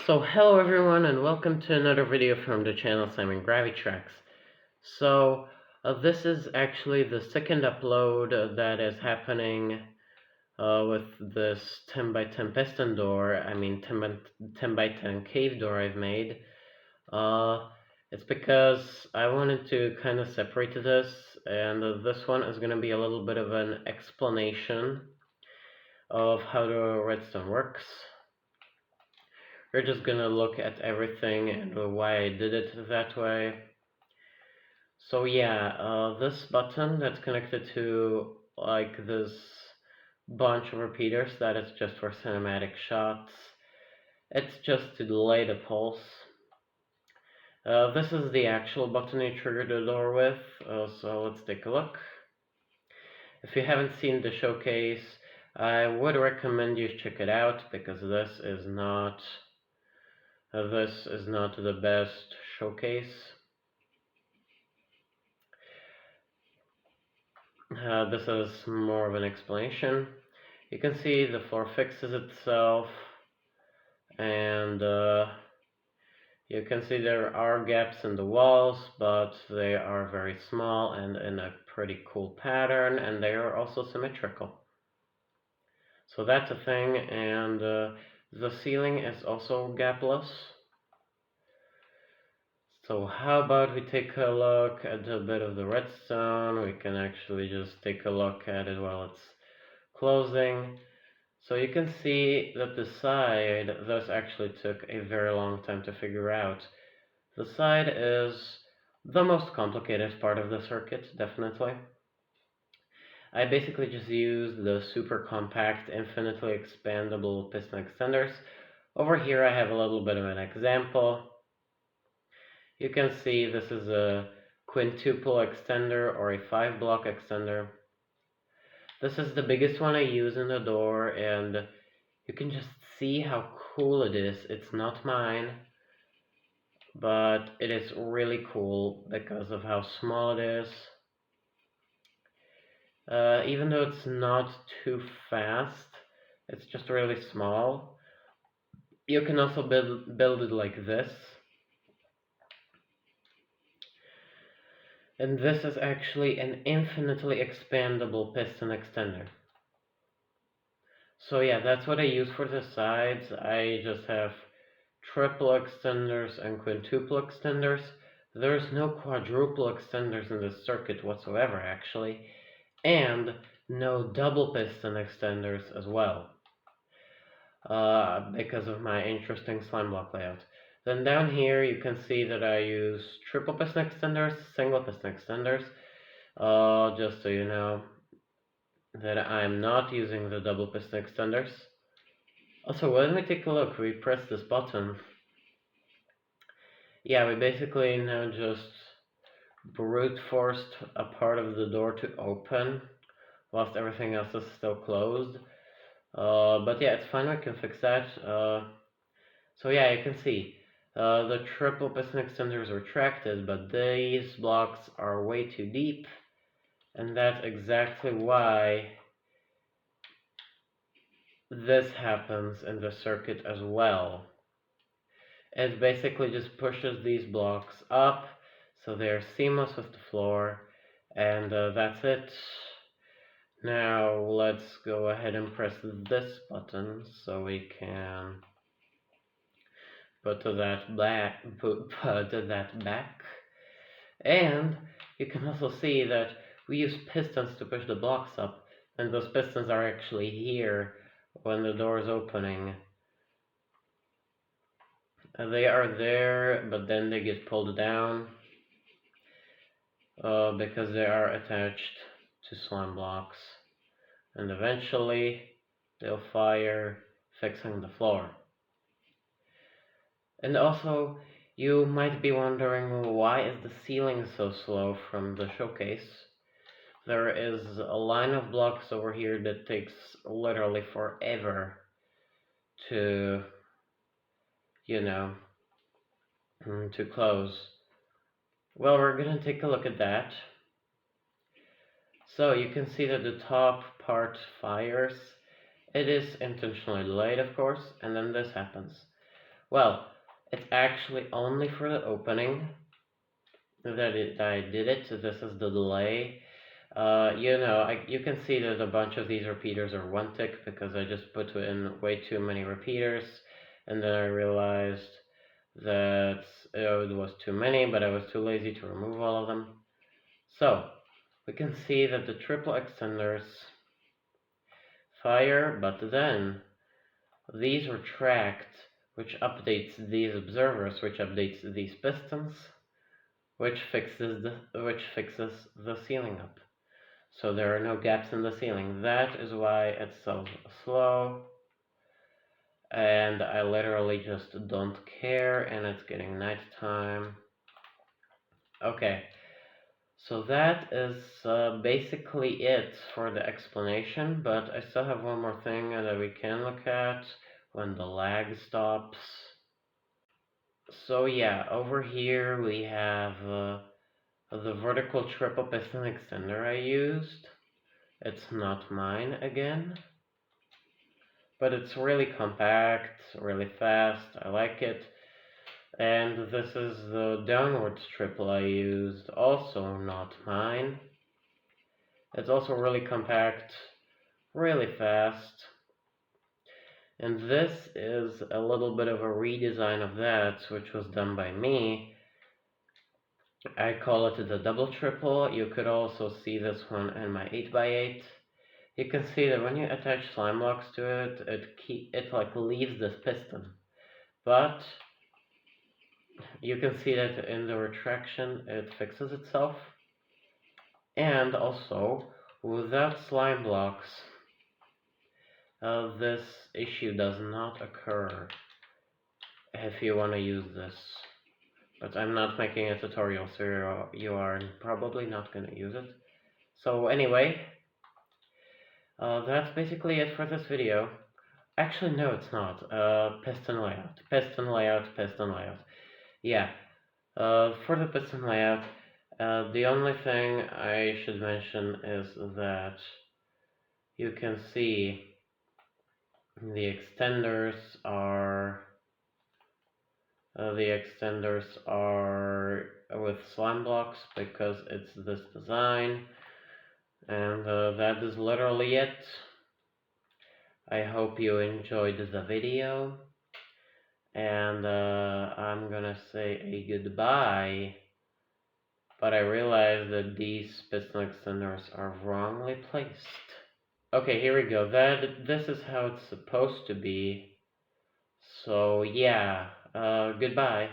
So hello everyone and welcome to another video from the channel Simon Gravitrax. This is actually the second upload that is happening with this 10 by 10 piston door, 10 by 10 cave door I've made. It's because I wanted to kind of separate this, and this one is going to be a little bit of an explanation of how the redstone works. We're just gonna look at everything and why I did it that way. So yeah, this button that's connected to like this bunch of repeaters that is just for cinematic shots. It's just to delay the pulse. This is the actual button you trigger the door with, so let's take a look. If you haven't seen the showcase, I would recommend you check it out because this is not the best showcase. This is more of an explanation. You can see the floor fixes itself, and you can see there are gaps in the walls, but they are very small and in a pretty cool pattern, and they are also symmetrical. So that's a thing, and the ceiling is also gapless. So how about we take a look at a bit of the redstone. We can actually just take a look at it while it's closing. So you can see that the side, this actually took a very long time to figure out. The side is the most complicated part of the circuit, definitely. I basically just used the super compact, infinitely expandable piston extenders. Over here I have a little bit of an example. You can see this is a quintuple extender or a 5-block extender. This is the biggest one I use in the door, and you can just see how cool it is. It's not mine, but it is really cool because of how small it is. Even though it's not too fast, it's just really small. You can also build it like this. And this is actually an infinitely expandable piston extender. So yeah, that's what I use for the sides. I just have triple extenders and quintuple extenders. There's no quadruple extenders in this circuit whatsoever, actually, and no double piston extenders as well, because of my interesting slime block layout. Then down here you can see that I use triple piston extenders, single piston extenders, just so you know that I'm not using the double piston extenders. Also, when we take a look, we press this button. Yeah, we basically now just brute forced a part of the door to open, whilst everything else is still closed. But yeah, it's fine, we can fix that. So yeah, you can see the triple piston extender is retracted, but these blocks are way too deep, and that's exactly why this happens in the circuit as well. It basically just pushes these blocks up so they're seamless with the floor, and that's it. Now let's go ahead and press this button so we can put that back. And you can also see that we use pistons to push the blocks up, and those pistons are actually here when the door is opening. They are there, but then they get pulled down because they are attached to slime blocks, and eventually they'll fire, fixing the floor. And also, you might be wondering, why is the ceiling so slow from the showcase? There is a line of blocks over here that takes literally forever to, to close. Well, we're gonna take a look at that. So you can see that the top part fires. It is intentionally delayed, of course, and then this happens. Well, it's actually only for the opening that I did it. So this is the delay. You can see that a bunch of these repeaters are one tick because I just put in way too many repeaters, and then I realized that it was too many, but I was too lazy to remove all of them. So we can see that the triple extenders fire, but then these retract, which updates these observers, which updates these pistons, which fixes the sealing up. So there are no gaps in the ceiling. That is why it's so slow. And I literally just don't care, and it's getting nighttime. Okay, so that is basically it for the explanation, but I still have one more thing that we can look at when the lag stops. So yeah, over here we have the vertical triple piston extender I used. It's not mine again, but it's really compact, really fast, I like it. And this is the downwards triple I used, also not mine. It's also really compact, really fast. And this is a little bit of a redesign of that, which was done by me. I call it the double triple. You could also see this one in my 8x8. You can see that when you attach slime blocks to it, it like leaves this piston. But you can see that in the retraction, it fixes itself. And also, without slime blocks, this issue does not occur if you want to use this. But I'm not making a tutorial, so you are probably not going to use it. So anyway, that's basically it for this video. Actually, no, it's not. Piston layout, piston layout, piston layout. Yeah, for the piston layout, the only thing I should mention is that you can see the extenders are with slime blocks because it's this design, and that is literally it. I hope you enjoyed the video, and I'm gonna say a goodbye, but I realized that these piston extenders are wrongly placed. Okay, here we go. This is how it's supposed to be. So yeah, goodbye.